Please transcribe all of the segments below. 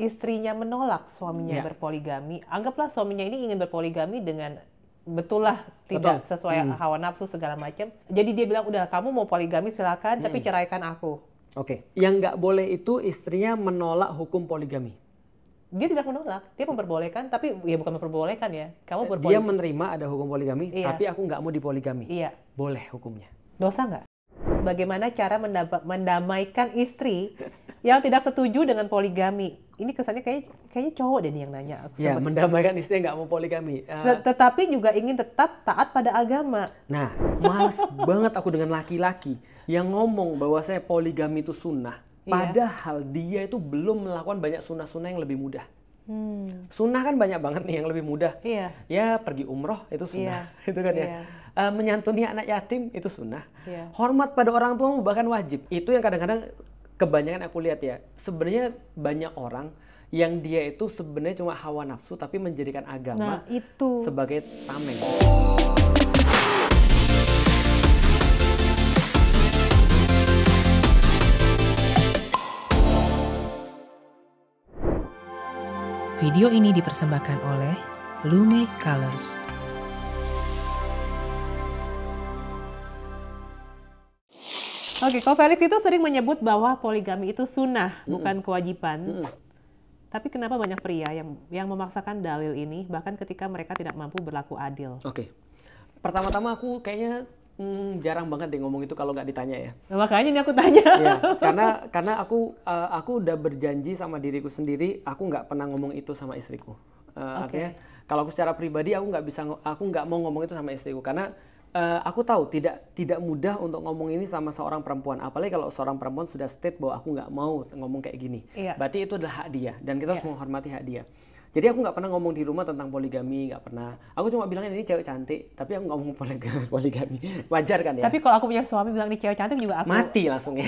istrinya menolak suaminya Ya. berpoligami, anggaplah suaminya ini ingin berpoligami dengan betullah tidak sesuai hawa nafsu segala macam. Jadi dia bilang, udah kamu mau poligami silakan, tapi ceraikan aku. Oke. Yang nggak boleh itu istrinya menolak hukum poligami. Dia tidak menolak, dia memperbolehkan, tapi ya bukan memperbolehkan ya. Kamu Dia berpoligami. menerima ada hukum poligami, Iya. tapi aku nggak mau dipoligami. Iya. Boleh hukumnya. Dosa nggak? Bagaimana cara mendamaikan istri yang tidak setuju dengan poligami? Ini kesannya kayaknya cowok deh nih yang nanya. Ya, mendamaikan istri yang nggak mau poligami. Tetapi juga ingin tetap taat pada agama. Nah, males banget aku dengan laki-laki yang ngomong bahwa saya poligami itu sunnah. Padahal dia itu belum melakukan banyak sunnah-sunnah yang lebih mudah. Sunnah kan banyak banget nih yang lebih mudah. Iya. Ya pergi umroh itu sunnah, itu kan ya. Menyantuni anak yatim itu sunnah. Iya. Hormat pada orang tua bahkan wajib. Itu yang kadang-kadang kebanyakan aku lihat ya. Sebenarnya banyak orang yang dia itu sebenarnya cuma hawa nafsu tapi menjadikan agama itu sebagai tameng. Video ini dipersembahkan oleh Lume Colors. Oke, Ko Felix itu sering menyebut bahwa poligami itu sunnah, bukan kewajiban. Tapi kenapa banyak pria yang memaksakan dalil ini, bahkan ketika mereka tidak mampu berlaku adil? Oke. Pertama-tama aku kayaknya jarang banget deh ngomong itu kalau nggak ditanya ya. Nah, makanya ini aku tanya. Ya, karena aku udah berjanji sama diriku sendiri, aku nggak pernah ngomong itu sama istriku. Artinya kalau aku secara pribadi aku nggak mau ngomong itu sama istriku karena aku tahu tidak mudah untuk ngomong ini sama seorang perempuan. Apalagi kalau seorang perempuan sudah state bahwa aku nggak mau ngomong kayak gini. Iya. Berarti itu adalah hak dia dan kita harus menghormati hak dia. Jadi aku nggak pernah ngomong di rumah tentang poligami, nggak pernah. Aku cuma bilang ini cewek cantik, tapi aku nggak ngomong poligami. Wajar kan ya? Tapi kalau aku punya suami bilang ini cewek cantik juga aku Mati langsung ya.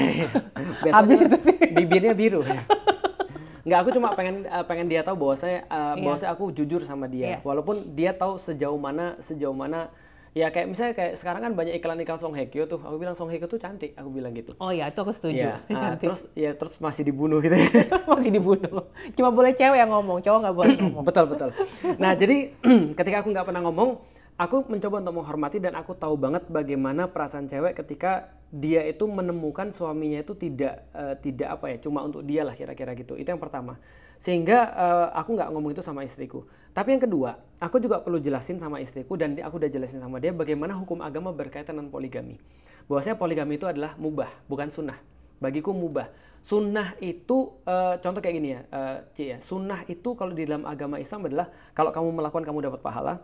habis itu sih. Bibirnya biru. Nggak, aku cuma pengen dia tahu bahwa saya aku jujur sama dia. Walaupun dia tahu sejauh mana ya kayak misalnya kayak sekarang kan banyak iklan-iklan Song Hye Kyo tuh. Aku bilang Song Hye Kyo tuh cantik, aku bilang gitu. Oh ya, itu aku setuju. Ya, Cantik. terus masih dibunuh gitu. Masih dibunuh. Cuma boleh cewek yang ngomong, cowok nggak boleh ngomong. Betul. Nah, jadi ketika aku nggak pernah ngomong, aku mencoba untuk menghormati dan aku tahu banget bagaimana perasaan cewek ketika dia itu menemukan suaminya itu tidak apa ya, cuma untuk dia lah kira-kira gitu. Itu yang pertama. Sehingga aku nggak ngomong itu sama istriku. Tapi yang kedua, aku juga perlu jelasin sama istriku dan aku udah jelasin sama dia bagaimana hukum agama berkaitan dengan poligami. Bahwasanya poligami itu adalah mubah, bukan sunnah. Bagiku mubah. Sunnah itu contoh kayak gini ya, Ci ya. Sunnah itu kalau di dalam agama Islam adalah kalau kamu melakukan kamu dapat pahala.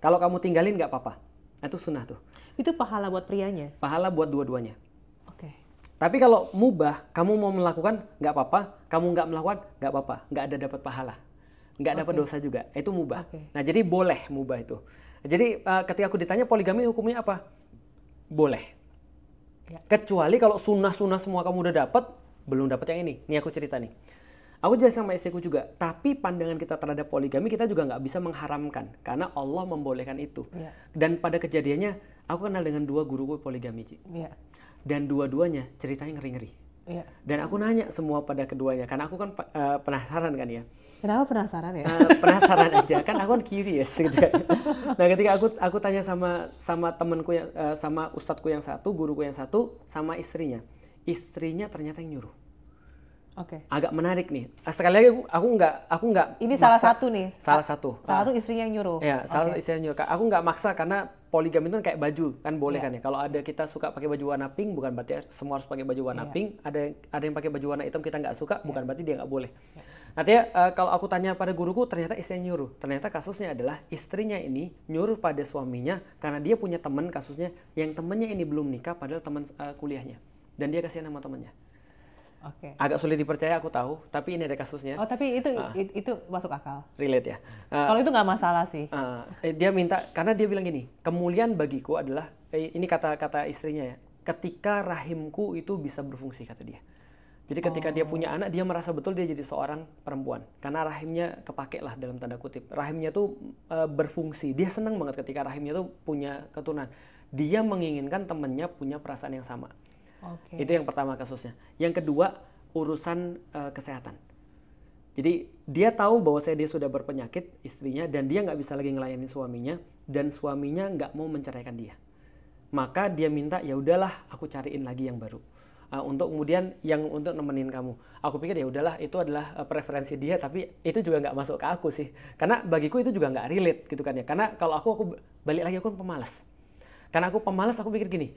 Kalau kamu tinggalin nggak apa-apa. Itu sunnah tuh. Itu pahala buat prianya. Pahala buat dua-duanya. Oke. Tapi kalau mubah, kamu mau melakukan nggak apa-apa, kamu nggak melakukan nggak apa-apa, nggak ada dapat pahala, nggak dapat dosa juga. Itu mubah. Nah jadi boleh mubah itu. Jadi ketika aku ditanya poligami hukumnya apa? Boleh. Kecuali kalau sunnah-sunnah semua kamu udah dapat, belum dapat yang ini. Nih aku cerita nih. Aku jelasin sama istriku juga, tapi pandangan kita terhadap poligami kita juga nggak bisa mengharamkan karena Allah membolehkan itu. Dan pada kejadiannya, aku kenal dengan 2 guruku poligami, Ci. Dan dua-duanya ceritanya ngeri-ngeri. Dan aku nanya semua pada keduanya, karena aku kan penasaran kan ya. Kenapa penasaran ya? Penasaran aja, kan aku kan curious gitu kan. Nah ketika aku tanya sama temanku yang sama ustadku yang satu, guruku yang satu, sama istrinya ternyata yang nyuruh. Agak menarik nih. Sekali lagi aku nggak. Ini salah satu nih. Salah satu istrinya yang nyuruh. Ya, salah satu istrinya yang nyuruh. Aku nggak maksa karena poligami itu kayak baju kan boleh kan ya. Kalau ada kita suka pakai baju warna pink bukan berarti semua harus pakai baju warna pink. Ada yang pakai baju warna hitam kita nggak suka bukan berarti dia nggak boleh. Artinya kalau aku tanya pada guruku ternyata istrinya nyuruh. Ternyata kasusnya adalah istrinya ini nyuruh pada suaminya karena dia punya teman kasusnya yang temannya ini belum nikah padahal teman kuliahnya dan dia kasihan sama temannya. Agak sulit dipercaya aku tahu, tapi ini ada kasusnya. Oh, tapi itu masuk akal. Relate ya. Kalau itu nggak masalah sih. Dia minta karena dia bilang gini, kemuliaan bagiku adalah ini kata istrinya ya, ketika rahimku itu bisa berfungsi kata dia. Jadi ketika dia punya anak, dia merasa betul dia jadi seorang perempuan karena rahimnya kepake lah dalam tanda kutip. Rahimnya tuh berfungsi. Dia senang banget ketika rahimnya tuh punya keturunan. Dia menginginkan temannya punya perasaan yang sama. Itu yang pertama kasusnya. Yang kedua, urusan kesehatan. Jadi dia tahu bahwa dia sudah berpenyakit istrinya dan dia nggak bisa lagi ngelayani suaminya dan suaminya nggak mau menceraikan dia. Maka dia minta ya udahlah aku cariin lagi yang baru. Untuk kemudian yang untuk nemenin kamu. Aku pikir ya udahlah itu adalah preferensi dia, tapi itu juga nggak masuk ke aku sih. Karena bagiku itu juga nggak relate gitu kan ya. Karena kalau aku balik lagi aku kan pemalas. Karena aku pemalas aku pikir gini,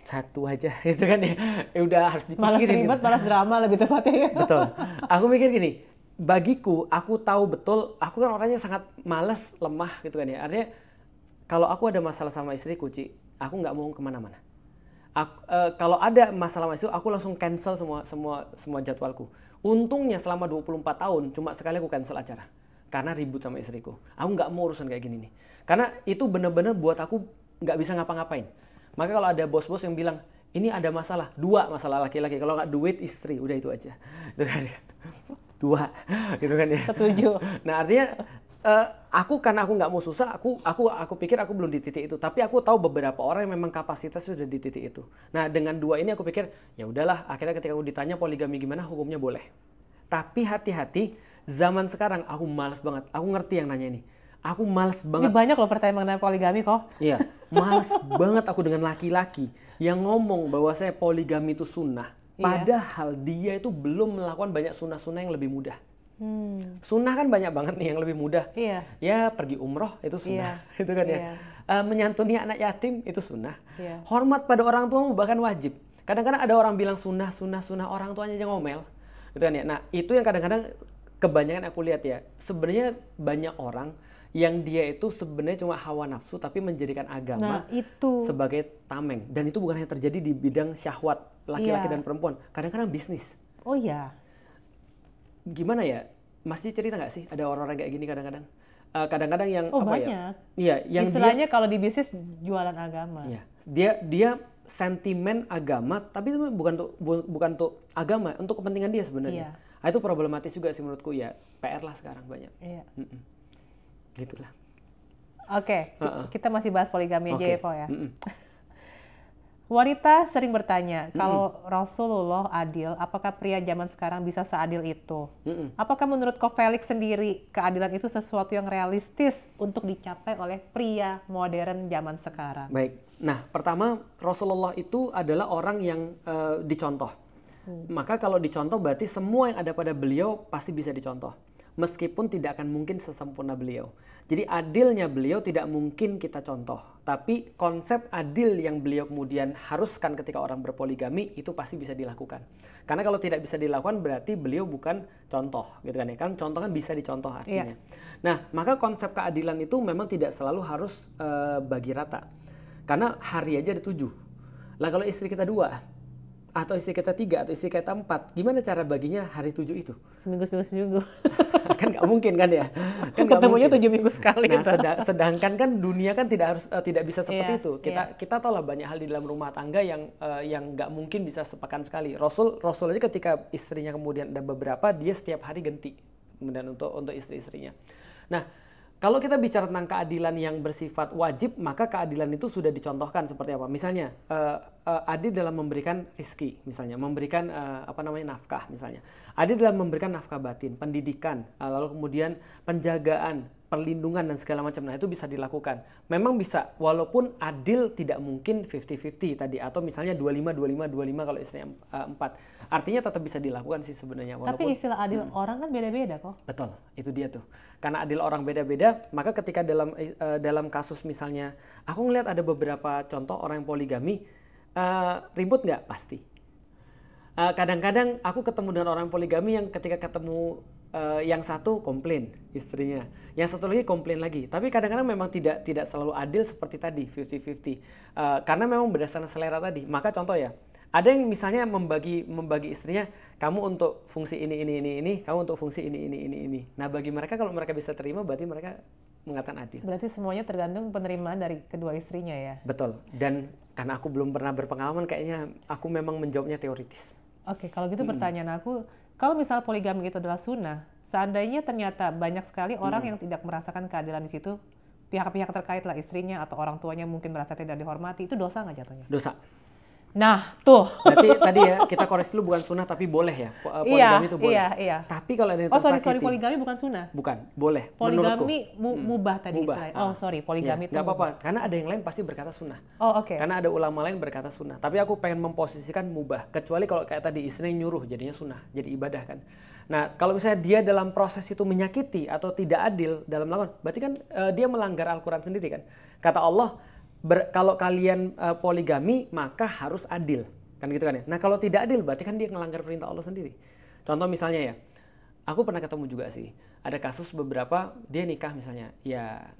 satu aja gitu kan ya. Udah harus dipikirin. Malas ribet, gitu. malas drama lebih tepatnya ya. Betul. Aku mikir gini, bagiku aku tahu betul aku kan orangnya sangat malas, lemah gitu kan ya. Artinya kalau aku ada masalah sama istriku, Ci, aku nggak mau kemana-mana. Kalau ada masalah itu aku langsung cancel semua jadwalku. Untungnya selama 24 tahun cuma sekali aku cancel acara karena ribut sama istriku. Aku nggak mau urusan kayak gini nih. Karena itu bener-bener buat aku nggak bisa ngapa-ngapain. Maka kalau ada bos-bos yang bilang ini ada masalah, 2 masalah laki-laki. Kalau nggak duit istri, udah itu aja. Itu kan ya. 2 gitu kan ya. Setuju. Nah artinya karena aku nggak mau susah, aku pikir aku belum di titik itu. Tapi aku tahu beberapa orang yang memang kapasitas sudah di titik itu. Nah dengan 2 ini aku pikir ya udahlah. Akhirnya ketika aku ditanya poligami gimana, hukumnya boleh. Tapi hati-hati, zaman sekarang aku malas banget. Aku ngerti yang nanya ini. Aku malas banget. Ini banyak loh pertanyaan mengenai poligami kok. Iya, malas banget aku dengan laki-laki yang ngomong bahwa saya poligami itu sunnah. Padahal dia itu belum melakukan banyak sunnah-sunnah yang lebih mudah. Sunnah kan banyak banget nih yang lebih mudah. Iya. Ya pergi umroh itu sunnah, itu kan ya. Menyantuni anak yatim itu sunnah. Iya. Hormat pada orang tua bahkan wajib. Kadang-kadang ada orang bilang sunnah orang tuanya aja ngomel, itu kan ya. Nah itu yang kadang-kadang kebanyakan aku lihat ya. Sebenarnya banyak orang yang dia itu sebenarnya cuma hawa nafsu tapi menjadikan agama sebagai tameng. Dan itu bukan hanya terjadi di bidang syahwat laki-laki dan perempuan. Kadang-kadang bisnis. Oh iya. Gimana ya? Masih cerita nggak sih ada orang-orang kayak gini kadang-kadang? Kadang-kadang yang banyak. Iya, yang istilahnya kalau di bisnis jualan agama. Iya. Dia sentimen agama, tapi itu bukan untuk agama, untuk kepentingan dia sebenarnya. Nah, itu problematis juga sih menurutku ya. PR lah sekarang banyak. Iya. Gitulah. Oke, kita masih bahas poligami aja ya, Po ya. Wanita sering bertanya, kalau Rasulullah adil, apakah pria zaman sekarang bisa seadil itu? Apakah menurut Ko Felix sendiri, keadilan itu sesuatu yang realistis untuk dicapai oleh pria modern zaman sekarang? Baik, nah pertama Rasulullah itu adalah orang yang dicontoh. Maka kalau dicontoh berarti semua yang ada pada beliau pasti bisa dicontoh. Meskipun tidak akan mungkin sesempurna beliau. Jadi adilnya beliau tidak mungkin kita contoh. Tapi konsep adil yang beliau kemudian haruskan ketika orang berpoligami itu pasti bisa dilakukan. Karena kalau tidak bisa dilakukan berarti beliau bukan contoh, gitu kan ya. Kan contoh kan bisa dicontoh artinya. Nah, maka konsep keadilan itu memang tidak selalu harus bagi rata. Karena hari aja ada 7. Lah kalau istri kita 2 atau istri kita 3 atau istri kita 4, gimana cara baginya hari 7 itu? Seminggu. Kan nggak mungkin kan ya? Kan ketemunya 7 minggu sekali. Nah, sedangkan kan dunia kan tidak bisa seperti itu. Kita tahu lah banyak hal di dalam rumah tangga yang nggak mungkin bisa sepekan sekali. Rasul aja ketika istrinya kemudian ada beberapa, dia setiap hari ganti kemudian untuk istri-istrinya. Nah, kalau kita bicara tentang keadilan yang bersifat wajib, maka keadilan itu sudah dicontohkan seperti apa? Misalnya, adil dalam memberikan rizki, misalnya, memberikan nafkah, misalnya. Adil dalam memberikan nafkah batin, pendidikan, lalu kemudian penjagaan, perlindungan dan segala macam. Nah, itu bisa dilakukan. Memang bisa, walaupun adil tidak mungkin 50-50 tadi, atau misalnya 25 kalau istrinya 4. Artinya tetap bisa dilakukan sih sebenarnya. Tapi istilah adil orang kan beda-beda kok. Betul, itu dia tuh. Karena adil orang beda-beda, maka ketika dalam kasus misalnya, aku ngelihat ada beberapa contoh orang yang poligami, ribut nggak? Pasti. Kadang-kadang aku ketemu dengan orang poligami yang ketika ketemu yang satu komplain istrinya, yang satu lagi komplain lagi. Tapi kadang-kadang memang tidak selalu adil seperti tadi 50-50. Karena memang berdasarkan selera tadi. Maka contoh ya, ada yang misalnya membagi istrinya, kamu untuk fungsi ini, kamu untuk fungsi ini. Nah bagi mereka kalau mereka bisa terima berarti mereka mengatakan adil. Berarti semuanya tergantung penerimaan dari kedua istrinya ya? Betul. Dan karena aku belum pernah berpengalaman, kayaknya aku memang menjawabnya teoritis. Oke, kalau gitu pertanyaan aku, kalau misal poligami itu adalah sunnah, seandainya ternyata banyak sekali orang yang tidak merasakan keadilan di situ, pihak-pihak terkait lah istrinya atau orang tuanya mungkin merasa tidak dihormati, itu dosa nggak jatuhnya? Dosa. Nah, tuh. Berarti tadi ya kita koreksi dulu, bukan sunnah tapi boleh ya. Poligami itu boleh. Iya. Tapi kalau ada yang Oh, sorry, tersakiti, poligami bukan sunnah. bukan, boleh. Poligami mubah tadi Mubah. istilahnya. Oh, sorry, poligami itu nggak apa-apa, karena ada yang lain pasti berkata sunnah. Oh, oke. Karena ada ulama lain berkata sunnah. Tapi aku pengen memposisikan mubah. Kecuali kalau kayak tadi istri nyuruh jadinya sunnah, jadi ibadah kan. Nah, kalau misalnya dia dalam proses itu menyakiti atau tidak adil dalam melakukan, berarti kan dia melanggar Al-Quran sendiri kan. Kata Allah, kalau kalian poligami maka harus adil. Kan gitu kan ya. Nah, kalau tidak adil berarti kan dia melanggar perintah Allah sendiri. Contoh misalnya ya, aku pernah ketemu juga sih, ada kasus beberapa dia nikah misalnya, ya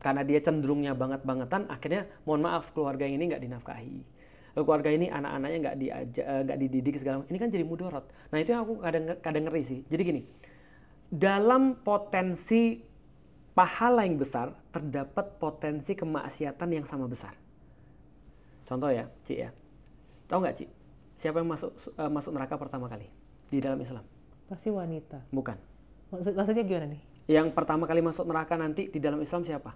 karena dia cenderungnya banget-bangetan, akhirnya mohon maaf keluarga ini nggak dinafkahi, keluarga ini anak-anaknya nggak dididik segala macam. Ini kan jadi mudorot. Nah, itu yang aku kadang ngeri sih. Jadi gini, dalam potensi pahala yang besar terdapat potensi kemaksiatan yang sama besar. Contoh ya, Ci ya. Tahu nggak, Ci? Siapa yang masuk neraka pertama kali di dalam Islam? Pasti wanita. Bukan. Maksudnya gimana nih? Yang pertama kali masuk neraka nanti di dalam Islam siapa?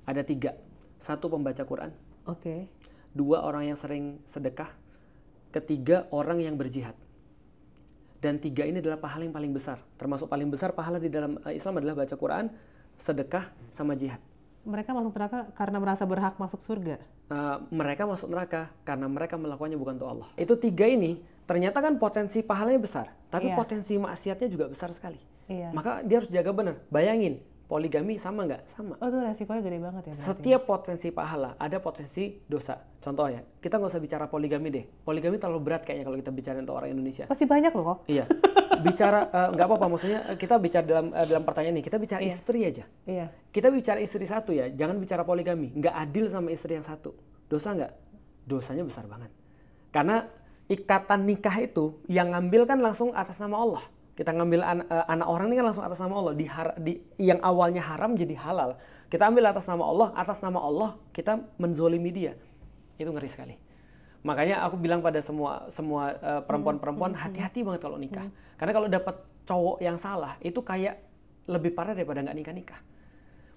Ada 3. 1 pembaca Quran. Oke. 2 orang yang sering sedekah. 3 orang yang berjihad. Dan 3 ini adalah pahala yang paling besar. Termasuk paling besar pahala di dalam Islam adalah baca Quran, sedekah, sama jihad. Mereka masuk neraka karena merasa berhak masuk surga. Mereka masuk neraka karena mereka melakukannya bukan untuk Allah. Itu 3 ini ternyata kan potensi pahalanya besar, tapi potensi maksiatnya juga besar sekali. Maka dia harus jaga benar. Bayangin, poligami sama nggak? Sama. Oh, itu resikonya gede banget ya berarti. Setiap potensi pahala ada potensi dosa. Contoh ya, kita nggak usah bicara poligami deh. Poligami terlalu berat kayaknya kalau kita bicara untuk orang Indonesia. Pasti banyak loh kok. Iya. Bicara nggak apa-apa, maksudnya kita bicara dalam pertanyaan ini, kita bicara istri aja. Iya. Kita bicara istri satu ya, jangan bicara poligami. Nggak adil sama istri yang satu. Dosa nggak? Dosanya besar banget. Karena ikatan nikah itu yang ngambil kan langsung atas nama Allah. Kita ngambil anak orang ini kan langsung atas nama Allah. Yang awalnya haram jadi halal. Kita ambil atas nama Allah kita menzolimi dia. Itu ngeri sekali. Makanya aku bilang pada semua perempuan-perempuan, hati-hati banget kalau nikah. Karena kalau dapat cowok yang salah, itu kayak lebih parah daripada nggak nikah-nikah.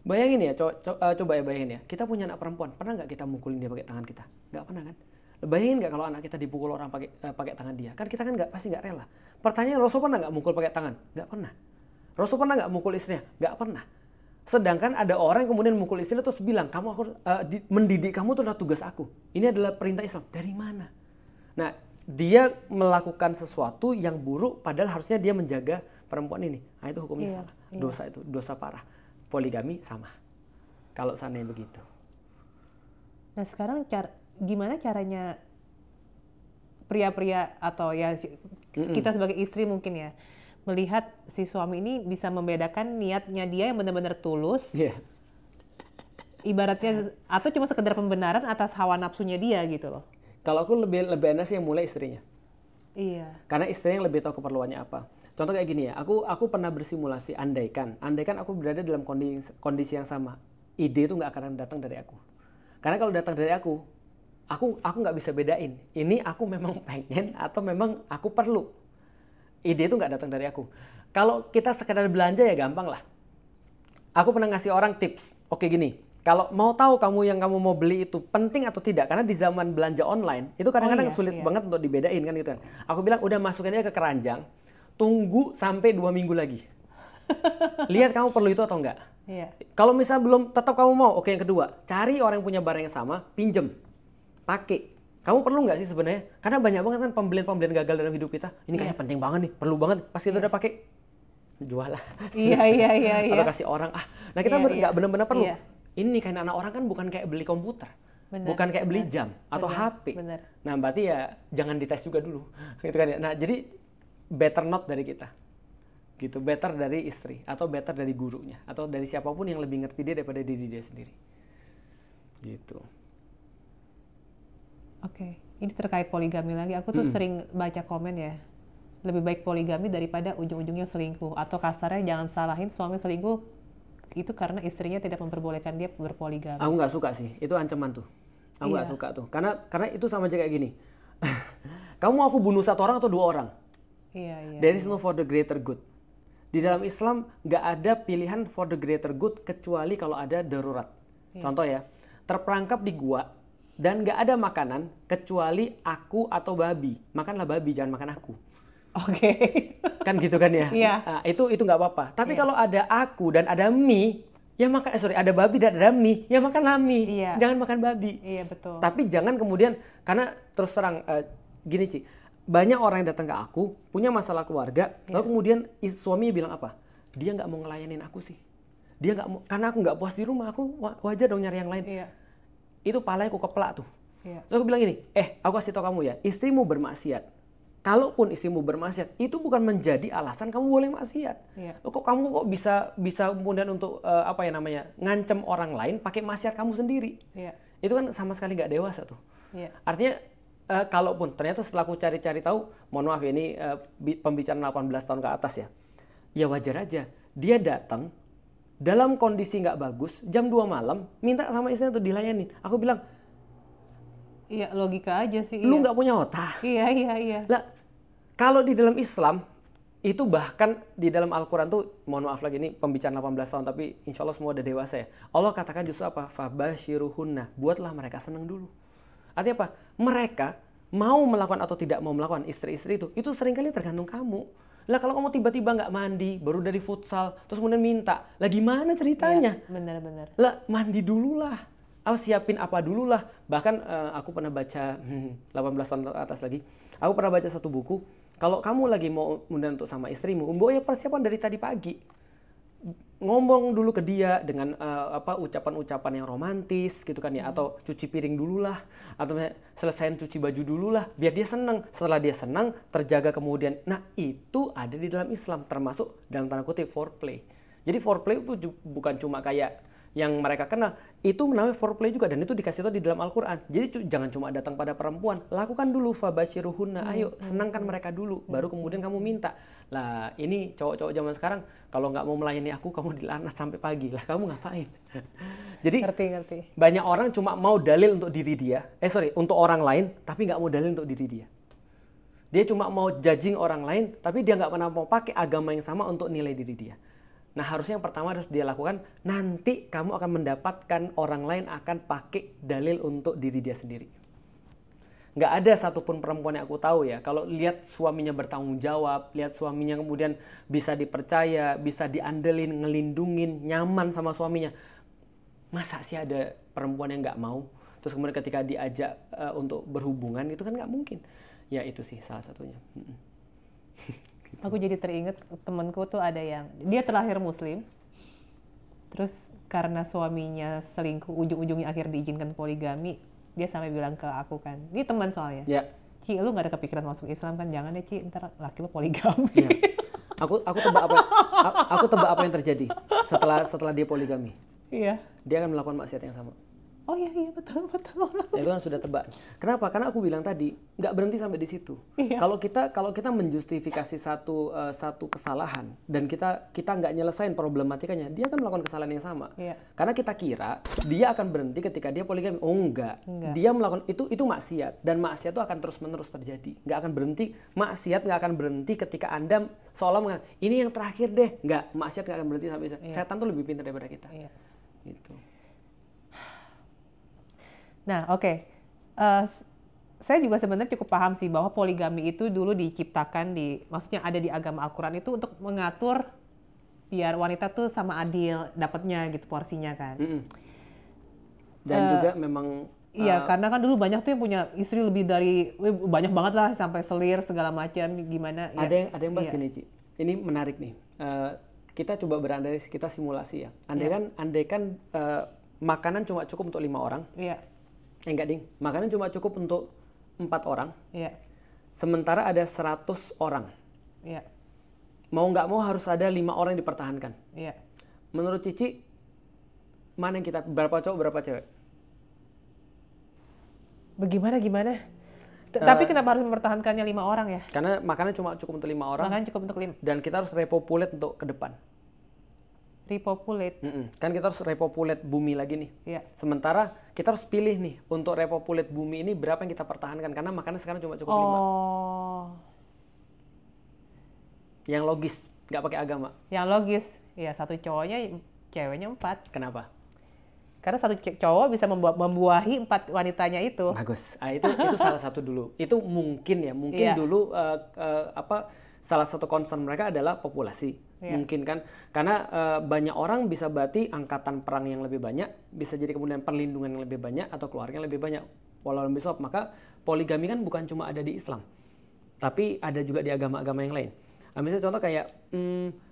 Bayangin ya, coba ya bayangin ya. Kita punya anak perempuan, pernah nggak kita mukulin dia pakai tangan kita? Nggak pernah kan? Bayangin nggak kalau anak kita dipukul orang pakai tangan dia? Kan kita kan pasti nggak rela. Pertanyaan, Rasul pernah nggak mukul pakai tangan? Nggak pernah. Rasul pernah nggak mukul istrinya? Nggak pernah. Sedangkan ada orang yang kemudian mukul istrinya terus bilang, kamu aku mendidik kamu itu adalah tugas aku. Ini adalah perintah Islam. Dari mana? Nah, dia melakukan sesuatu yang buruk padahal harusnya dia menjaga perempuan ini. Nah, itu hukumnya salah. Dosa itu, dosa parah. Poligami sama. Kalau seandainya begitu. Nah, sekarang gimana caranya pria-pria atau ya kita sebagai istri mungkin ya, melihat si suami ini bisa membedakan niatnya dia yang benar-benar tulus, ibaratnya, atau cuma sekedar pembenaran atas hawa nafsunya dia gitu loh. Kalau aku lebih enak sih yang mulai istrinya. Iya. Karena istrinya yang lebih tahu keperluannya apa. Contoh kayak gini ya, aku pernah bersimulasi, andaikan aku berada dalam kondisi yang sama, ide itu nggak akan datang dari aku. Karena kalau datang dari aku nggak bisa bedain. Ini aku memang pengen atau memang aku perlu. Ide itu nggak datang dari aku. Kalau kita sekedar belanja ya gampang lah. Aku pernah ngasih orang tips. Oke gini, kalau mau tahu kamu mau beli itu penting atau tidak, karena di zaman belanja online itu kadang-kadang sulit banget untuk dibedain kan gitu kan. Aku bilang udah masukin aja ke keranjang, tunggu sampai 2 minggu lagi. Lihat kamu perlu itu atau enggak. Kalau misal belum tetap kamu mau, oke yang kedua, cari orang yang punya barang yang sama, pinjem, pakai. Kamu perlu nggak sih sebenarnya? Karena banyak banget kan pembelian gagal dalam hidup kita. Ini kayaknya penting banget nih, perlu banget. Pas kita udah pakai, jual lah. Iya. Atau kasih orang. Nah kita nggak benar-benar perlu. Ini kayak anak orang kan bukan kayak beli komputer. Bukan kayak beli jam atau HP. Nah berarti ya jangan dites juga dulu. Gitu kan ya. Nah jadi better not dari kita. Gitu, better dari istri. Atau better dari gurunya. Atau dari siapapun yang lebih ngerti dia daripada diri dia sendiri. Gitu. Oke, ini terkait poligami lagi. Aku tuh sering baca komen ya, lebih baik poligami daripada ujung-ujungnya selingkuh. Atau kasarnya jangan salahin suami selingkuh itu karena istrinya tidak memperbolehkan dia berpoligami. Aku nggak suka sih, itu ancaman tuh. Aku nggak suka tuh, karena itu sama aja kayak gini. Kamu mau aku bunuh 1 orang atau 2 orang? Iya. There is no for the greater good. Di dalam Islam nggak ada pilihan for the greater good kecuali kalau ada darurat. Contoh ya, terperangkap di gua, dan nggak ada makanan kecuali aku atau babi. Makanlah babi, jangan makan aku. Oke. Kan gitu kan ya? Iya. Nah, itu nggak apa-apa. Tapi Iya. kalau ada aku dan ada mie, ya makan, ada babi dan ada mie, ya makanlah mie. Iya. Jangan makan babi. Iya, betul. Tapi jangan kemudian, karena terus terang, gini Ci, banyak orang yang datang ke aku, punya masalah keluarga, lalu kemudian suaminya bilang apa? Dia nggak mau ngelayanin aku sih. Dia nggak mau, karena aku nggak puas di rumah, aku wajar dong nyari yang lain. Iya. Itu palanya aku keplak tuh. Iya. Terus aku bilang gini, aku kasih tau kamu ya, istrimu bermaksiat. Kalaupun istrimu bermaksiat, itu bukan menjadi alasan kamu boleh maksiat. Iya. Kok kamu bisa kemudian untuk ngancem orang lain pakai maksiat kamu sendiri. Iya. Itu kan sama sekali nggak dewasa tuh. Iya. Artinya kalaupun ternyata setelah aku cari-cari tahu, mohon maaf ini pembicaraan 18 tahun ke atas ya. Ya wajar aja. Dia datang dalam kondisi nggak bagus, jam 2 malam, minta sama istrinya untuk dilayanin. Aku bilang, Iya, logika aja sih. lu iya. nggak punya otak. Iya. Lah, kalau di dalam Islam, itu bahkan di dalam Al-Quran tuh, mohon maaf lagi ini pembicaraan 18 tahun, tapi insya Allah semua udah dewasa ya. Allah katakan justru apa? Fabashiruhunna, buatlah mereka senang dulu. Artinya apa? Mereka mau melakukan atau tidak mau melakukan, istri-istri itu seringkali tergantung kamu. Lah kalau kamu tiba-tiba nggak mandi, baru dari futsal, terus kemudian minta, lah gimana ceritanya? Iya, benar-benar. Lah mandi dulu lah, siapin apa dulu lah. Bahkan aku pernah baca 18 tahun atas lagi, aku pernah baca satu buku. Kalau kamu lagi mau undang untuk sama istrimu, ya persiapan dari tadi pagi. Ngomong dulu ke dia dengan ucapan-ucapan yang romantis gitu kan ya, atau cuci piring dulu lah, atau selesain cuci baju dulu lah, biar dia senang. Setelah dia senang, terjaga kemudian. Nah itu ada di dalam Islam, termasuk dalam tanda kutip foreplay. Jadi foreplay itu bukan cuma kayak yang mereka kenal, itu namanya foreplay juga, dan itu dikasih tahu di dalam Al-Quran. Jadi jangan cuma datang pada perempuan, lakukan dulu fabashiruhunna, ayo senangkan mereka dulu, baru kemudian kamu minta. Lah ini cowok-cowok zaman sekarang, kalau nggak mau melayani aku, kamu dilaknat sampai pagi. Lah kamu ngapain? Jadi Ngerti. banyak orang cuma mau dalil untuk diri dia, untuk orang lain, tapi nggak mau dalil untuk diri dia. Dia cuma mau judging orang lain, tapi dia nggak pernah mau pakai agama yang sama untuk nilai diri dia. Nah harusnya yang pertama harus dia lakukan, nanti kamu akan mendapatkan orang lain akan pakai dalil untuk diri dia sendiri. Nggak ada satupun perempuan yang aku tahu ya, kalau lihat suaminya bertanggung jawab, lihat suaminya kemudian bisa dipercaya, bisa diandelin, ngelindungin, nyaman sama suaminya. Masa sih ada perempuan yang nggak mau? Terus kemudian ketika diajak untuk berhubungan, itu kan nggak mungkin. Ya itu sih salah satunya. Aku jadi teringat temanku tuh ada yang dia terlahir muslim, terus karena suaminya selingkuh, ujung-ujungnya akhir diizinkan poligami, dia sampai bilang ke aku kan, ini teman soalnya, Ya. Ci lu nggak ada kepikiran masuk Islam kan, jangan deh Ci, ntar laki lu poligami. Ya. Aku tebak apa yang terjadi setelah dia poligami. Iya. Dia akan melakukan maksiat yang sama. Oh iya betul. Ya, itu kan sudah tebak. Kenapa? Karena aku bilang tadi nggak berhenti sampai di situ. Iya. Kalau kita menjustifikasi satu kesalahan dan kita nggak nyelesain problematikanya, dia akan melakukan kesalahan yang sama. Iya. Karena kita kira dia akan berhenti ketika dia poligami. Oh enggak. Dia melakukan itu maksiat, dan maksiat itu akan terus menerus terjadi. Nggak akan berhenti. Maksiat nggak akan berhenti ketika Anda seolah mengatakan ini yang terakhir deh. Nggak, maksiat nggak akan berhenti sampai setan tuh lebih pintar daripada kita. Iya. Gitu. Nah, oke. Saya juga sebenarnya cukup paham sih bahwa poligami itu dulu diciptakan maksudnya ada di agama Al-Quran itu untuk mengatur biar wanita tuh sama adil dapatnya gitu porsinya kan. Dan juga memang Iya, karena kan dulu banyak tuh yang punya istri lebih dari banyak banget lah sampai selir segala macam gimana. Ada yang bahas gini, Ci. Ini menarik nih. Kita coba berandai, kita simulasi ya. Andai kan makanan cuma cukup untuk 5 orang. Iya. Enggak ding, makanan cuma cukup untuk 4 orang. Iya. Sementara ada 100 orang. Iya. Mau nggak mau harus ada 5 orang yang dipertahankan. Iya. Menurut Cici, mana yang berapa cowok, berapa cewek? Gimana? Tapi kenapa harus mempertahankannya 5 orang ya? Karena makanan cuma cukup untuk 5 orang. Makanan cukup untuk 5. Dan kita harus repopulate untuk ke depan. Repopulate. Kan kita harus repopulate bumi lagi nih. Iya. Sementara kita harus pilih nih untuk repopulate bumi ini berapa yang kita pertahankan, karena makanan sekarang cuma cukup 5. Oh. Yang logis, nggak pakai agama. Yang logis, ya satu cowoknya, ceweknya 4. Kenapa? Karena satu cowok bisa membuahi 4 wanitanya itu. Bagus. Itu salah satu dulu. Itu mungkin Iya. dulu salah satu concern mereka adalah populasi. Iya. Mungkin kan karena banyak orang bisa berarti angkatan perang yang lebih banyak, bisa jadi kemudian perlindungan yang lebih banyak atau keluarga yang lebih banyak. Walau lebih sob, maka poligami kan bukan cuma ada di Islam, tapi ada juga di agama-agama yang lain. Misalnya contoh kayak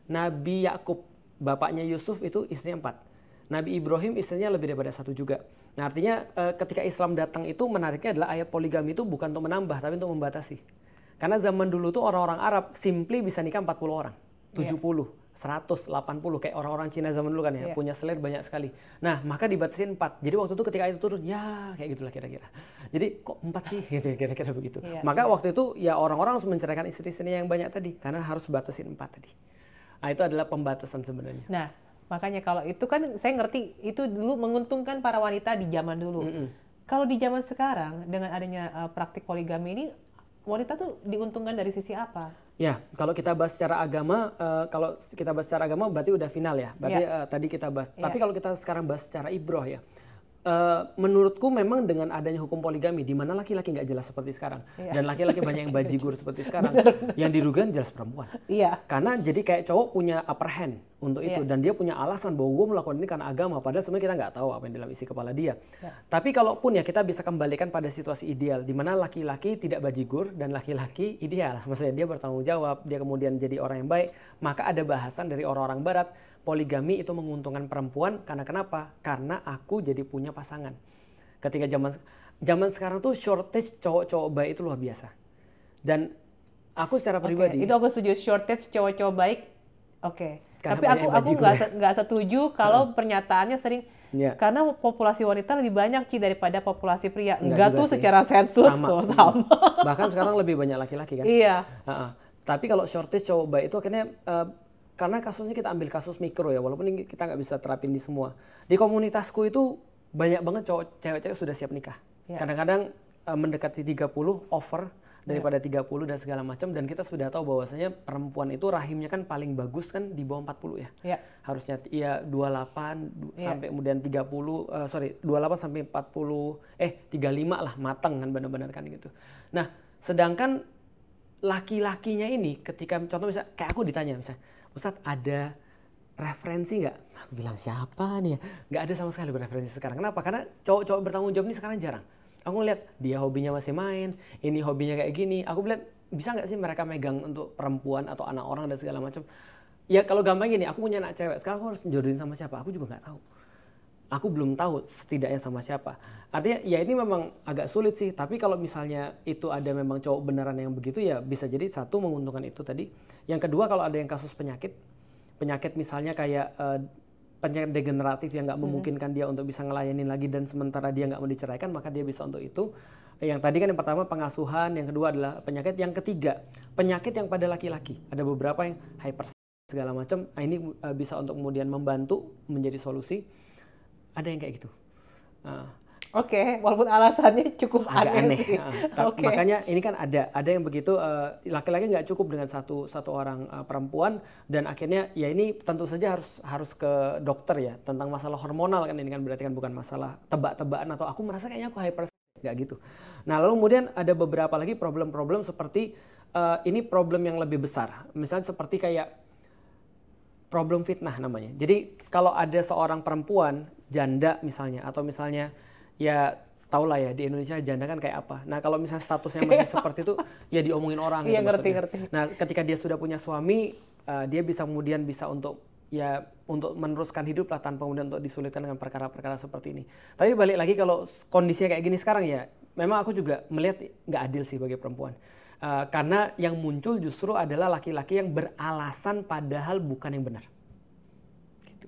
Nabi Yakub, bapaknya Yusuf itu istrinya 4. Nabi Ibrahim istrinya lebih daripada 1 juga. Nah artinya ketika Islam datang itu menariknya adalah ayat poligami itu bukan untuk menambah tapi untuk membatasi. Karena zaman dulu tuh orang-orang Arab simply bisa nikah 40 orang, 70, 100, 80 kayak orang-orang Cina zaman dulu kan ya, punya selir banyak sekali. Nah maka dibatasin 4. Jadi waktu itu ketika itu turun ya kayak gitulah kira-kira. Jadi kok 4 sih gitu kira-kira begitu. Maka waktu itu ya orang-orang harus menceraikan istri-istrinya yang banyak tadi karena harus batasin 4 tadi. Nah itu adalah pembatasan sebenarnya. Nah, makanya kalau itu kan saya ngerti itu dulu menguntungkan para wanita di zaman dulu. Kalau di zaman sekarang dengan adanya praktik poligami ini, wanita tuh diuntungkan dari sisi apa? Ya, kalau kita bahas secara agama, berarti udah final ya. Berarti tadi kita bahas. Tapi kalau kita sekarang bahas secara ibroh ya, menurutku memang dengan adanya hukum poligami, di mana laki-laki nggak jelas seperti sekarang, dan laki-laki banyak yang bajigur seperti sekarang, yang dirugikan jelas perempuan. Iya. Karena jadi kayak cowok punya upper hand untuk itu, dan dia punya alasan bahwa gue melakukan ini karena agama, padahal sebenarnya kita nggak tahu apa yang dalam isi kepala dia. Tapi kalaupun ya kita bisa kembalikan pada situasi ideal, di mana laki-laki tidak bajigur dan laki-laki ideal, maksudnya dia bertanggung jawab, dia kemudian jadi orang yang baik, maka ada bahasan dari orang-orang Barat. Poligami itu menguntungkan perempuan karena kenapa? Karena aku jadi punya pasangan. Ketika zaman sekarang tuh shortage cowok-cowok baik itu luar biasa. Dan aku secara pribadi itu aku setuju, shortage cowok-cowok baik. Tapi banyak aku nggak setuju kalau pernyataannya sering karena populasi wanita lebih banyak daripada populasi pria. Enggak tuh sih. secara sensus sama. sama. Bahkan sekarang lebih banyak laki-laki kan? Iya. Tapi kalau shortage cowok baik itu akhirnya karena kasusnya kita ambil kasus mikro ya, walaupun ini kita nggak bisa terapin di semua. Di komunitasku itu banyak banget cewek-cewek sudah siap nikah. Kadang-kadang mendekati 30 over daripada 30 dan segala macam, dan kita sudah tahu bahwasanya perempuan itu rahimnya kan paling bagus kan di bawah 40 ya. Harusnya ya 28 sampai kemudian 28 sampai 35 lah matang kan benar-benar kan gitu. Nah, sedangkan laki-lakinya ini ketika contoh misalnya kayak aku ditanya misalnya, Ustadz ada referensi nggak? Aku bilang siapa nih ya? Nggak ada sama sekali referensi sekarang. Kenapa? Karena cowok-cowok bertanggung jawab ini sekarang jarang. Aku ngeliat dia hobinya masih main, ini hobinya kayak gini. Aku bilang bisa nggak sih mereka megang untuk perempuan atau anak orang dan segala macam? Ya kalau gampang gini, aku punya anak cewek. Sekarang aku harus jodohin sama siapa? Aku juga nggak tahu. Aku belum tahu setidaknya sama siapa. Artinya ya ini memang agak sulit sih. Tapi kalau misalnya itu ada memang cowok beneran yang begitu ya bisa jadi satu menguntungkan itu tadi. Yang kedua kalau ada yang kasus penyakit misalnya kayak penyakit degeneratif yang nggak memungkinkan dia untuk bisa ngelayanin lagi dan sementara dia nggak mau diceraikan, maka dia bisa untuk itu. Yang tadi kan yang pertama pengasuhan, yang kedua adalah penyakit, yang ketiga penyakit yang pada laki-laki. Ada beberapa yang hyper segala macam. Nah, ini bisa untuk kemudian membantu menjadi solusi. Ada yang kayak gitu. Walaupun alasannya cukup agak aneh. Makanya ini kan ada yang begitu laki-laki nggak cukup dengan satu orang perempuan, dan akhirnya ya ini tentu saja harus ke dokter ya tentang masalah hormonal kan, ini kan berarti kan bukan masalah tebak-tebakan atau aku merasa kayaknya aku hyper, nggak gitu. Nah lalu kemudian ada beberapa lagi problem-problem seperti ini problem yang lebih besar, misalnya seperti kayak problem fitnah namanya. Jadi kalau ada seorang perempuan janda misalnya, atau misalnya ya tau lah ya di Indonesia janda kan kayak apa. Nah kalau misalnya statusnya masih seperti itu ya diomongin orang gitu ngerti. Nah ketika dia sudah punya suami, dia bisa kemudian untuk meneruskan hidup lah tanpa kemudian untuk disulitkan dengan perkara-perkara seperti ini. Tapi balik lagi kalau kondisinya kayak gini sekarang ya, memang aku juga melihat nggak adil sih bagi perempuan. Karena yang muncul justru adalah laki-laki yang beralasan padahal bukan yang benar. Gitu.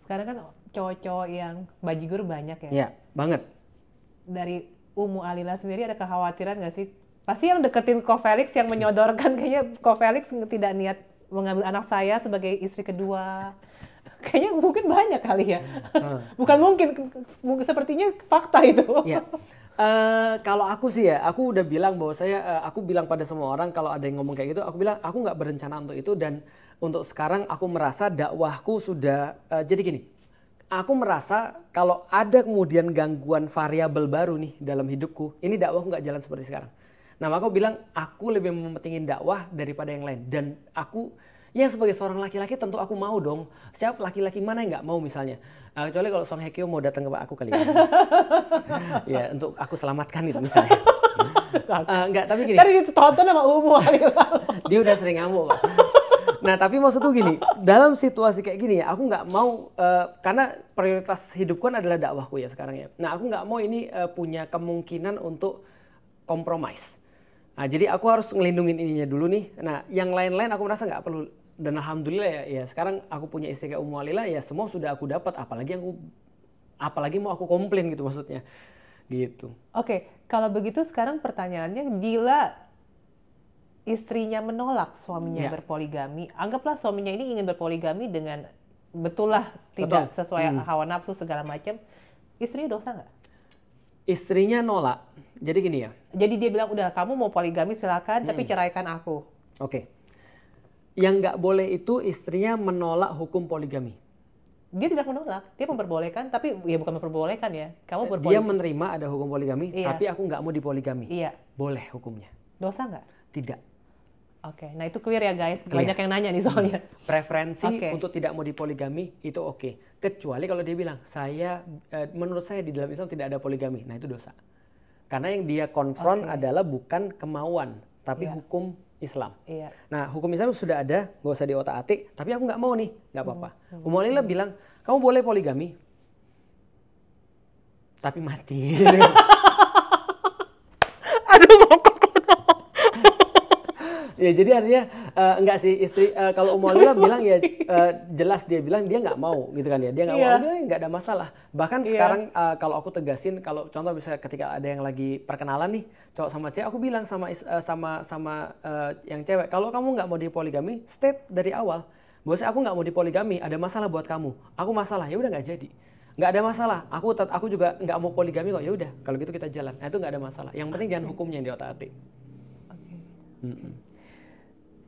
Sekarang kan cowok-cowok yang bajigur banyak ya? Iya, banget. Dari Umu Alila sendiri ada kekhawatiran nggak sih? Pasti yang deketin Ko Felix yang menyodorkan kayaknya Ko Felix tidak niat mengambil anak saya sebagai istri kedua. Kayaknya mungkin banyak kali ya. Bukan mungkin sepertinya fakta itu. Iya. Kalau aku sih ya, aku udah bilang bahwa aku bilang pada semua orang kalau ada yang ngomong kayak gitu, aku bilang aku nggak berencana untuk itu dan untuk sekarang aku merasa dakwahku sudah jadi gini. Aku merasa kalau ada kemudian gangguan variabel baru nih dalam hidupku, ini dakwahku nggak jalan seperti sekarang. Nah, maka aku bilang aku lebih mementingin dakwah daripada yang lain. Dan aku, ya sebagai seorang laki-laki tentu aku mau dong. Siapa laki-laki mana yang nggak mau misalnya? Kecuali kalau Song Hye Kyo mau datang ke aku kali ya. Ya, untuk aku selamatkan itu misalnya. Enggak, tapi gini. Tadi ditonton sama Umu. Dia udah sering ngamuk. Nah, tapi maksudku gini, dalam situasi kayak gini ya, aku nggak mau, karena prioritas hidupku kan adalah dakwahku ya sekarang ya. Nah, aku nggak mau ini punya kemungkinan untuk compromise. Nah, jadi aku harus ngelindungin ininya dulu nih. Nah, yang lain-lain aku merasa nggak perlu. Dan alhamdulillah ya sekarang aku punya istri kayak Ummu Alila, ya semua sudah aku dapat. Apalagi mau aku komplain gitu maksudnya. Gitu. Oke, kalau begitu sekarang pertanyaannya, bila istrinya menolak suaminya berpoligami, anggaplah suaminya ini ingin berpoligami dengan betul lah tidak sesuai hawa nafsu segala macam, istrinya dosa nggak? Istrinya nolak, jadi gini ya. Jadi dia bilang udah kamu mau poligami silakan, tapi ceraikan aku. Oke. Yang nggak boleh itu istrinya menolak hukum poligami. Dia tidak menolak, dia memperbolehkan, tapi ya bukan memperbolehkan ya. Kamu berpoligami. Dia menerima ada hukum poligami, tapi aku nggak mau dipoligami. Iya. Boleh hukumnya. Dosa nggak? Tidak. Oke, nah itu clear ya guys. Banyak yang nanya nih soalnya. Preferensi untuk tidak mau dipoligami itu oke. Kecuali kalau dia bilang, menurut saya di dalam Islam tidak ada poligami. Nah itu dosa. Karena yang dia konfront adalah bukan kemauan, tapi hukum Islam. Iya. Nah hukum Islam sudah ada, gak usah diotak-atik. Tapi aku nggak mau nih, nggak apa-apa. Ummu Alila bilang, kamu boleh poligami, tapi mati. Ya jadi artinya enggak sih istri kalau Ummu Alila bilang ya jelas dia bilang dia nggak mau gitu kan ya, dia nggak mau, dia nggak ada masalah. Bahkan sekarang kalau aku tegasin, kalau contoh bisa ketika ada yang lagi perkenalan nih cowok sama cewek, aku bilang sama yang cewek, kalau kamu nggak mau dipoligami, state dari awal bahwa aku nggak mau dipoligami, ada masalah buat kamu, aku masalah, ya udah nggak jadi. Nggak ada masalah, aku juga nggak mau poligami kok, ya udah kalau gitu kita jalan. Nah itu nggak ada masalah, yang penting jangan hukumnya yang diotak-atik.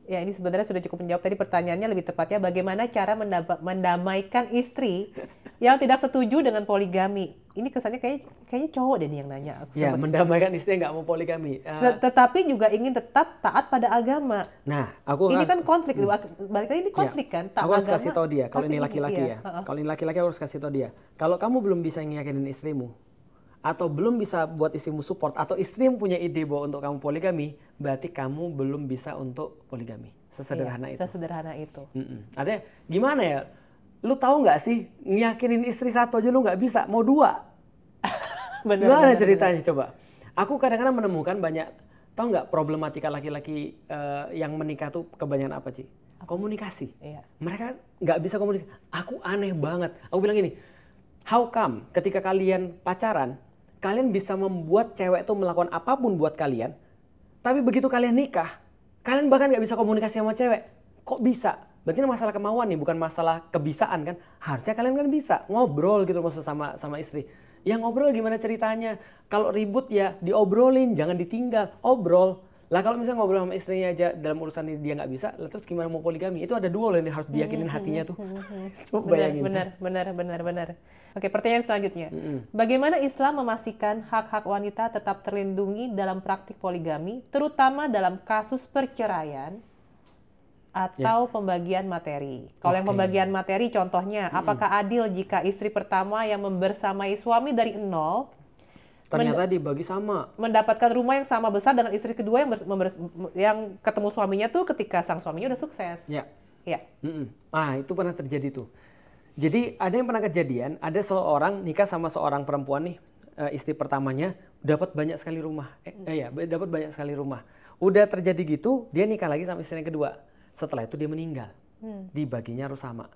Ya ini sebenarnya sudah cukup menjawab tadi pertanyaannya, lebih tepatnya bagaimana cara mendamaikan istri yang tidak setuju dengan poligami. Ini kesannya kayaknya cowok deh nih yang nanya. Ya, mendamaikan istri yang nggak mau poligami. Tetapi juga ingin tetap taat pada agama. Nah, ini kan konflik, balik lagi ini konflik kan. Aku harus kasih tahu dia, kalau ini laki-laki ya. Kalau ini laki-laki aku harus kasih tahu dia. Kalau kamu belum bisa ngeyakinin istrimu, atau belum bisa buat istrimu support, atau istri yang punya ide bahwa untuk kamu poligami, berarti kamu belum bisa untuk poligami. Sesederhana itu. Sesederhana itu. Artinya gimana ya? Lu tahu nggak sih, ngeyakinin istri satu aja lu nggak bisa, mau dua? Gimana ceritanya coba? Aku kadang-kadang menemukan banyak, tahu nggak problematika laki-laki yang menikah tuh kebanyakan apa, Ci? Komunikasi. Iya. Mereka nggak bisa komunikasi. Aku aneh banget. Aku bilang gini, how come ketika kalian pacaran, kalian bisa membuat cewek tuh melakukan apapun buat kalian, tapi begitu kalian nikah, kalian bahkan nggak bisa komunikasi sama cewek. Kok bisa? Berarti ini masalah kemauan nih, bukan masalah kebisaan kan? Harusnya kalian kan bisa ngobrol gitu maksud sama istri. Ya ngobrol gimana ceritanya? Kalau ribut ya diobrolin, jangan ditinggal. Obrol. Lah kalau misalnya ngobrol sama istrinya aja dalam urusan ini dia nggak bisa, lah terus gimana mau poligami? Itu ada dua loh yang harus diyakinin hatinya tuh. Benar. Oke, pertanyaan selanjutnya. Bagaimana Islam memastikan hak-hak wanita tetap terlindungi dalam praktik poligami, terutama dalam kasus perceraian atau pembagian materi? Kalau yang pembagian materi contohnya, apakah adil jika istri pertama yang membersamai suami dari nol ternyata dibagi sama, mendapatkan rumah yang sama besar dengan istri kedua yang ketemu suaminya tuh ketika sang suaminya udah sukses? Ya. Itu pernah terjadi tuh. Jadi ada yang pernah kejadian, ada seorang nikah sama seorang perempuan nih, istri pertamanya dapat banyak sekali rumah. Dapat banyak sekali rumah. Udah terjadi gitu, dia nikah lagi sama istri yang kedua. Setelah itu dia meninggal. Dibaginya harus sama.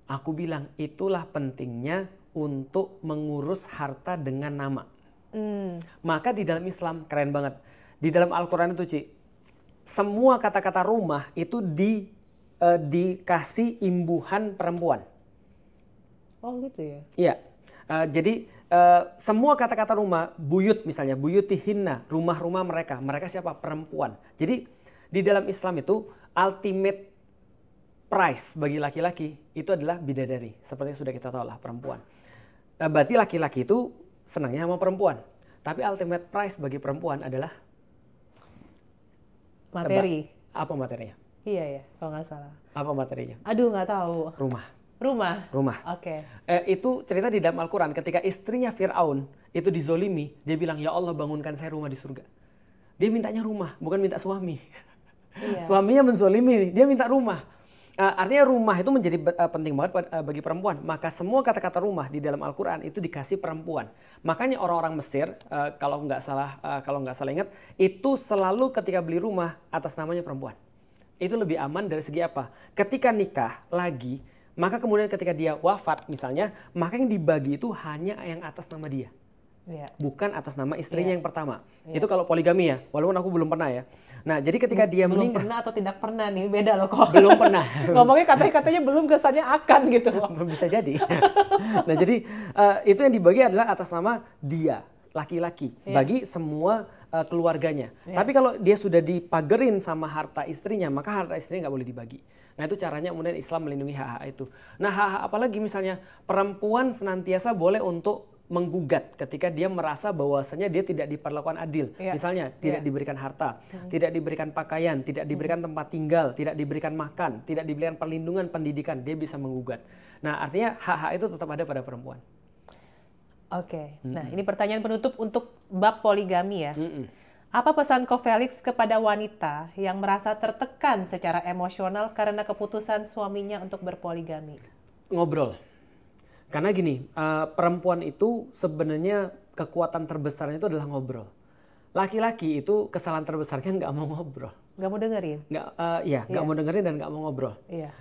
Aku bilang itulah pentingnya untuk mengurus harta dengan nama. Maka di dalam Islam keren banget. Di dalam Al-Quran itu, Ci, semua kata-kata rumah itu dikasih imbuhan perempuan. Oh gitu ya? Iya. Jadi semua kata-kata rumah, buyut misalnya, buyutihinna, rumah-rumah mereka. Mereka siapa? Perempuan. Jadi di dalam Islam itu ultimate price bagi laki-laki itu adalah bidadari. Seperti yang sudah kita tahu lah, perempuan. Berarti laki-laki itu senangnya sama perempuan. Tapi ultimate price bagi perempuan adalah materi. Apa materinya? Iya ya, kalau nggak salah. Apa materinya? Aduh, nggak tahu. Rumah. Oke. Itu cerita di dalam Al-Quran ketika istrinya Fir'aun itu dizolimi, dia bilang, ya Allah bangunkan saya rumah di surga. Dia mintanya rumah, bukan minta suami. Iya. Suaminya menzolimi, dia minta rumah. Artinya rumah itu menjadi penting banget bagi perempuan. Maka semua kata-kata rumah di dalam Al-Quran itu dikasih perempuan. Makanya orang-orang Mesir, kalau nggak salah ingat, itu selalu ketika beli rumah atas namanya perempuan. Itu lebih aman dari segi apa? Ketika nikah lagi, maka kemudian ketika dia wafat misalnya, maka yang dibagi itu hanya yang atas nama dia. Iya. Bukan atas nama istrinya Iya. yang pertama. Iya. Itu kalau poligami ya, walaupun aku belum pernah ya. Nah, jadi ketika dia belum meninggal, pernah atau tidak pernah nih, beda loh kok. belum pernah. Ngomongnya katanya belum, kesannya akan gitu. Bisa jadi. Nah, jadi itu yang dibagi adalah atas nama dia, laki-laki, Iya. bagi semua keluarganya. Iya. Tapi kalau dia sudah dipagerin sama harta istrinya, maka harta istrinya nggak boleh dibagi. Nah, itu caranya kemudian Islam melindungi hak-hak itu. Nah, hak-hak apalagi misalnya perempuan senantiasa boleh untuk menggugat ketika dia merasa bahwasanya dia tidak diperlakukan adil. Iya. Misalnya tidak Iya. diberikan harta, tidak diberikan pakaian, tidak diberikan tempat tinggal, tidak diberikan makan, tidak diberikan perlindungan pendidikan, dia bisa menggugat. Nah, artinya hak-hak itu tetap ada pada perempuan. Oke. Nah, ini pertanyaan penutup untuk bab poligami ya. Mm-mm. Apa pesan Ko Felix kepada wanita yang merasa tertekan secara emosional karena keputusan suaminya untuk berpoligami? Ngobrol. Karena gini, perempuan itu sebenarnya kekuatan terbesarnya itu adalah ngobrol. Laki-laki itu kesalahan terbesarnya nggak mau ngobrol. Nggak mau dengerin? Nggak mau dengerin dan nggak mau ngobrol. Iya.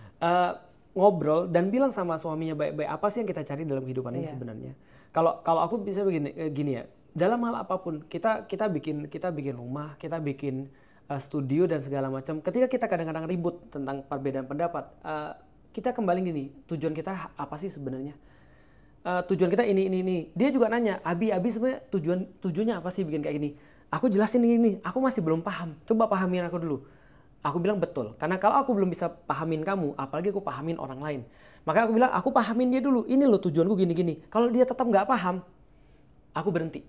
Ngobrol dan bilang sama suaminya baik-baik apa sih yang kita cari dalam kehidupan ini Iya. sebenarnya. Kalau aku bisa gini ya, dalam hal apapun kita bikin rumah, kita bikin studio dan segala macam. Ketika kita kadang-kadang ribut tentang perbedaan pendapat, kita kembali gini, tujuan kita apa sih sebenarnya? Tujuan kita ini. Dia juga nanya, Abi sebenarnya tujuannya apa sih bikin kayak gini? Aku jelasin ini, aku masih belum paham. Coba pahamin aku dulu. Aku bilang betul, karena kalau aku belum bisa pahamin kamu, apalagi aku pahamin orang lain. Makanya aku bilang, aku pahamin dia dulu. Ini loh tujuanku gini-gini. Kalau dia tetap nggak paham, aku berhenti.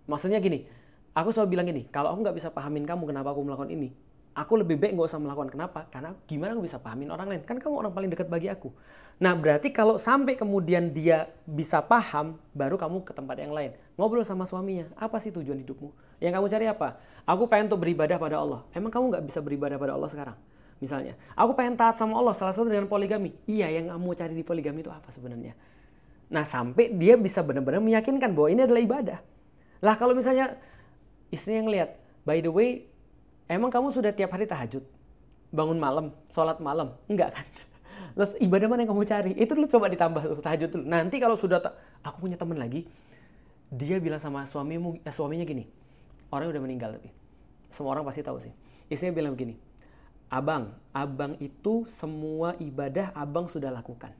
Maksudnya gini, aku selalu bilang gini, kalau aku nggak bisa pahamin kamu kenapa aku melakukan ini, aku lebih baik nggak usah melakukan. Kenapa? Karena gimana aku bisa pahamin orang lain? Kan kamu orang paling dekat bagi aku. Nah, berarti kalau sampai kemudian dia bisa paham, baru kamu ke tempat yang lain. Ngobrol sama suaminya, apa sih tujuan hidupmu? Yang kamu cari apa? Aku pengen untuk beribadah pada Allah. Emang kamu nggak bisa beribadah pada Allah sekarang? Misalnya, aku pengen taat sama Allah, salah satu dengan poligami. Iya, yang kamu cari di poligami itu apa sebenarnya? Nah, sampai dia bisa benar-benar meyakinkan bahwa ini adalah ibadah. Lah, kalau misalnya istrinya ngelihat, by the way, emang kamu sudah tiap hari tahajud? Bangun malam, sholat malam? Enggak kan? Terus ibadah mana yang kamu cari? Itu dulu coba ditambah tuh, tahajud dulu. Nanti kalau sudah, aku punya teman lagi, dia bilang sama suaminya gini, orangnya udah meninggal tapi. Semua orang pasti tahu sih. Istrinya bilang begini, abang itu semua ibadah abang sudah lakukan.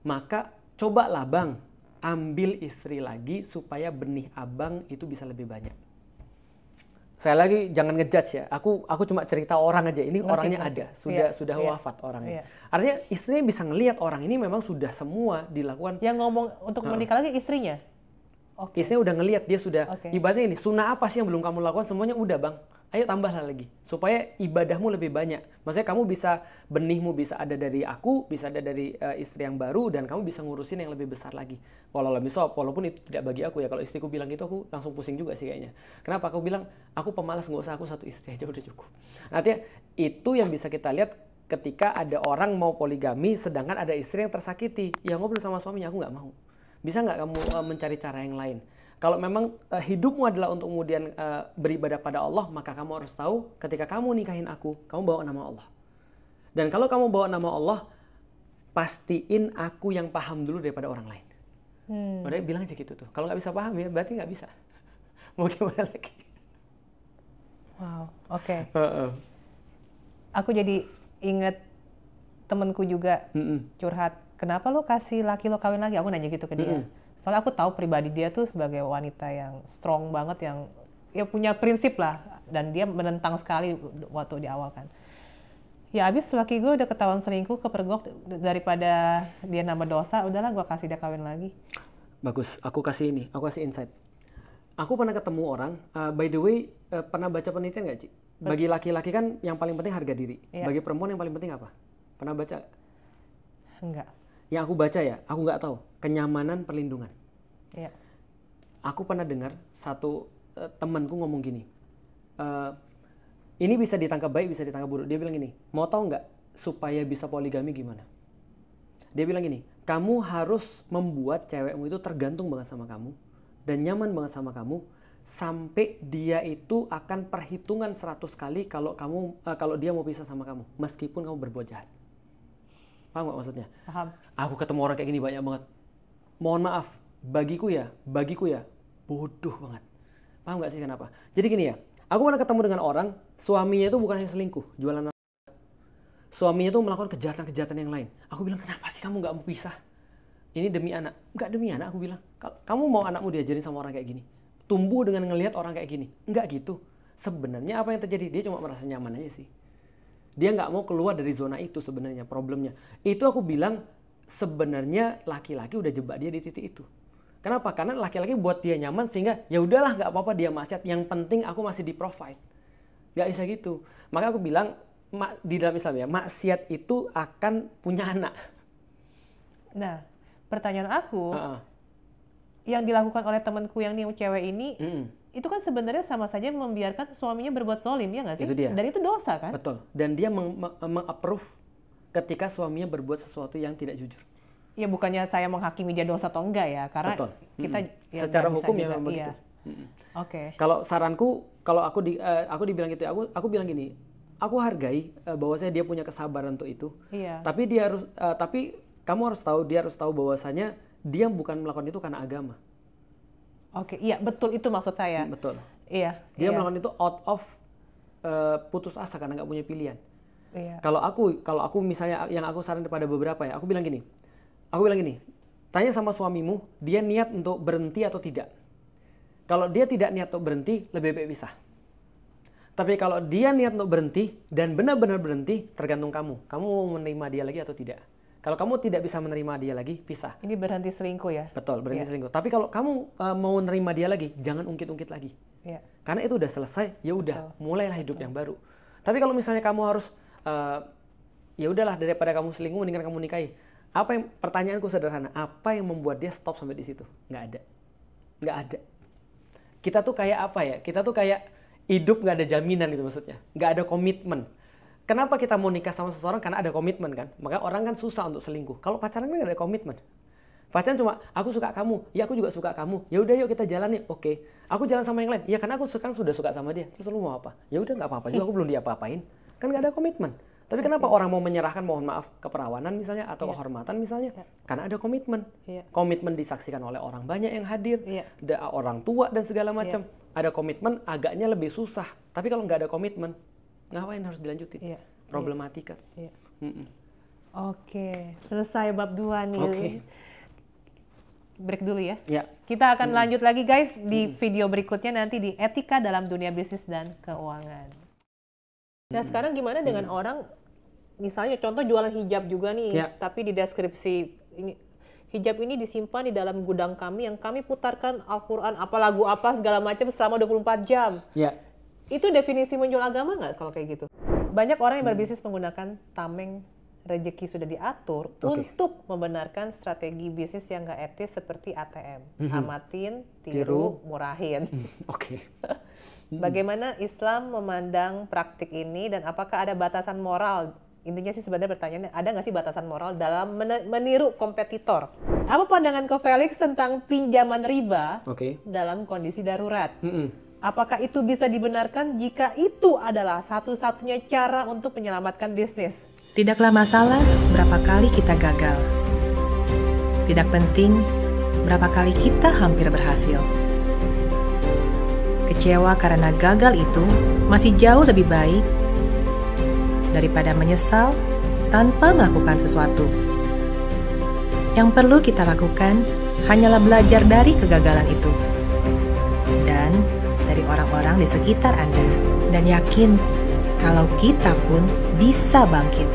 Maka cobalah bang, ambil istri lagi supaya benih abang itu bisa lebih banyak. Saya lagi jangan ngejudge ya. Aku cuma cerita orang aja. Ini orangnya ada, sudah wafat orangnya. Artinya istrinya bisa ngelihat orang ini memang sudah semua dilakukan. Yang ngomong untuk menikah lagi istrinya? Okay. Istrinya udah ngelihat dia sudah ibadahnya ini. Sunnah apa sih yang belum kamu lakukan? Semuanya udah bang. Ayo tambahlah lagi supaya ibadahmu lebih banyak. Maksudnya kamu bisa benihmu bisa ada dari aku, bisa ada dari istri yang baru dan kamu bisa ngurusin yang lebih besar lagi. Walaupun itu tidak bagi aku ya. Kalau istriku bilang gitu aku langsung pusing juga sih kayaknya. Kenapa? Aku bilang aku pemalas, nggak usah, aku satu istri aja udah cukup. Artinya itu yang bisa kita lihat ketika ada orang mau poligami sedangkan ada istri yang tersakiti. Ya ngobrol sama suaminya, aku nggak mau. Bisa nggak kamu mencari cara yang lain? Kalau memang hidupmu adalah untuk kemudian beribadah pada Allah, maka kamu harus tahu ketika kamu nikahin aku, kamu bawa nama Allah. Dan kalau kamu bawa nama Allah, pastiin aku yang paham dulu daripada orang lain. Padahal bilang aja gitu tuh. Kalau nggak bisa paham ya berarti nggak bisa. Mau gimana lagi? Wow, oke. Aku jadi inget temenku juga curhat. Kenapa lo kasih laki lo kawin lagi? Aku nanya gitu ke dia. Soalnya aku tahu pribadi dia tuh sebagai wanita yang strong banget, yang ya punya prinsip lah, dan dia menentang sekali waktu di awal kan. Ya abis laki gue udah ketahuan selingkuh, kepergok, daripada dia nambah dosa, udahlah gue kasih dia kawin lagi. Bagus, aku kasih insight. Aku pernah ketemu orang, by the way, pernah baca penelitian nggak, Ci? Bagi laki-laki kan yang paling penting harga diri. Iya. Bagi perempuan yang paling penting apa? Pernah baca? Enggak. Yang aku baca ya, aku nggak tahu. Kenyamanan, perlindungan. Iya. Aku pernah dengar satu temanku ngomong gini, ini bisa ditangkap baik, bisa ditangkap buruk. Dia bilang gini, mau tahu nggak supaya bisa poligami gimana? Dia bilang gini, kamu harus membuat cewekmu itu tergantung banget sama kamu dan nyaman banget sama kamu sampai dia itu akan perhitungan 100 kali kalau dia mau pisah sama kamu, meskipun kamu berbuat jahat. Paham nggak maksudnya? Paham. Aku ketemu orang kayak gini banyak banget. Mohon maaf, bagiku ya, bodoh banget. Paham nggak sih kenapa? Jadi gini ya, aku pernah ketemu dengan orang, suaminya itu bukan hanya selingkuh, jualan narkoba. Suaminya itu melakukan kejahatan-kejahatan yang lain. Aku bilang, kenapa sih kamu nggak mau pisah? Ini demi anak. Nggak demi anak, aku bilang. Kamu mau anakmu diajarin sama orang kayak gini? Tumbuh dengan ngelihat orang kayak gini? Nggak gitu. Sebenarnya apa yang terjadi? Dia cuma merasa nyaman aja sih. Dia nggak mau keluar dari zona itu sebenarnya problemnya. Itu aku bilang, sebenarnya laki-laki udah jebak dia di titik itu. Kenapa? Karena laki-laki buat dia nyaman sehingga ya udahlah nggak apa-apa dia maksiat. Yang penting aku masih di-provide. Nggak bisa gitu. Maka aku bilang di dalam Islam ya, maksiat itu akan punya anak. Nah, pertanyaan aku, yang dilakukan oleh temanku yang nih cewek ini, itu kan sebenarnya sama saja membiarkan suaminya berbuat zolim, ya nggak sih? Itu dia. Dan itu dosa kan? Betul. Dan dia meng-approve ketika suaminya berbuat sesuatu yang tidak jujur. Ya bukannya saya menghakimi dia dosa atau enggak ya, karena betul. kita ya secara nggak bisa hukum ya juga, memang begitu. Oke. Kalau saranku, kalau aku dibilang gitu, aku bilang gini, aku hargai bahwasanya dia punya kesabaran untuk itu. Iya. Tapi tapi kamu harus tahu, dia harus tahu bahwasanya dia bukan melakukan itu karena agama. Oke, iya betul, itu maksud saya. Betul. Iya. Dia melakukan itu out of putus asa karena nggak punya pilihan. Iya. Kalau aku misalnya yang aku saran kepada beberapa ya, aku bilang gini, tanya sama suamimu, dia niat untuk berhenti atau tidak. Kalau dia tidak niat untuk berhenti, lebih baik pisah. Tapi kalau dia niat untuk berhenti dan benar-benar berhenti, tergantung kamu. Kamu mau menerima dia lagi atau tidak. Kalau kamu tidak bisa menerima dia lagi, pisah. Ini berhenti selingkuh ya? Betul, berhenti selingkuh. Tapi kalau kamu mau menerima dia lagi, jangan ungkit-ungkit lagi. Iya. Karena itu udah selesai, ya udah, mulailah hidup yang baru. Tapi kalau misalnya kamu harus, ya udahlah daripada kamu selingkuh, mendingan kamu nikahi. Pertanyaanku sederhana, apa yang membuat dia stop sampai di situ? Nggak ada. Kita tuh kayak apa ya? Kita tuh kayak hidup nggak ada jaminan gitu maksudnya. Nggak ada komitmen. Kenapa kita mau nikah sama seseorang? Karena ada komitmen kan. Maka orang kan susah untuk selingkuh. Kalau pacaran kan nggak ada komitmen. Pacaran cuma, aku suka kamu, ya aku juga suka kamu. Ya udah yuk kita jalan nih. Oke. Aku jalan sama yang lain. Ya karena aku sudah suka sama dia. Terus lu mau apa? Ya udah nggak apa-apa juga. Aku belum diapa-apain. Kan nggak ada komitmen. Tapi kenapa orang mau menyerahkan, mohon maaf, keperawanan misalnya atau kehormatan misalnya? Karena ada komitmen. Komitmen disaksikan oleh orang banyak yang hadir, orang tua dan segala macam. Ada komitmen agaknya lebih susah. Tapi kalau nggak ada komitmen, ngapain harus dilanjutin? Problematika. Oke, selesai bab 2 nih. Oke. Break dulu ya. Kita akan lanjut lagi guys di video berikutnya nanti di etika dalam dunia bisnis dan keuangan. Nah sekarang gimana dengan orang, misalnya contoh jualan hijab juga nih, tapi di deskripsi ini hijab ini disimpan di dalam gudang kami yang kami putarkan Al-Quran, apa lagu apa segala macam selama 24 jam. Itu definisi menjual agama nggak kalau kayak gitu? Banyak orang yang berbisnis menggunakan tameng rezeki sudah diatur untuk membenarkan strategi bisnis yang nggak etis seperti ATM. Amatin, tiru, murahin. Bagaimana Islam memandang praktik ini dan apakah ada batasan moral? Intinya sih sebenarnya pertanyaannya, ada nggak sih batasan moral dalam meniru kompetitor? Apa pandangan Ko Felix tentang pinjaman riba dalam kondisi darurat? Apakah itu bisa dibenarkan jika itu adalah satu-satunya cara untuk menyelamatkan bisnis? Tidaklah masalah berapa kali kita gagal. Tidak penting berapa kali kita hampir berhasil. Kecewa karena gagal itu masih jauh lebih baik daripada menyesal tanpa melakukan sesuatu. Yang perlu kita lakukan hanyalah belajar dari kegagalan itu dan dari orang-orang di sekitar Anda, dan yakin kalau kita pun bisa bangkit.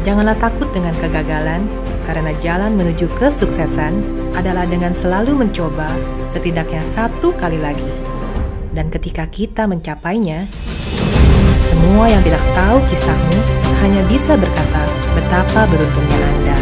Janganlah takut dengan kegagalan, karena jalan menuju kesuksesan adalah dengan selalu mencoba setidaknya 1 kali lagi. Dan ketika kita mencapainya, semua yang tidak tahu kisahmu hanya bisa berkata betapa beruntungnya Anda.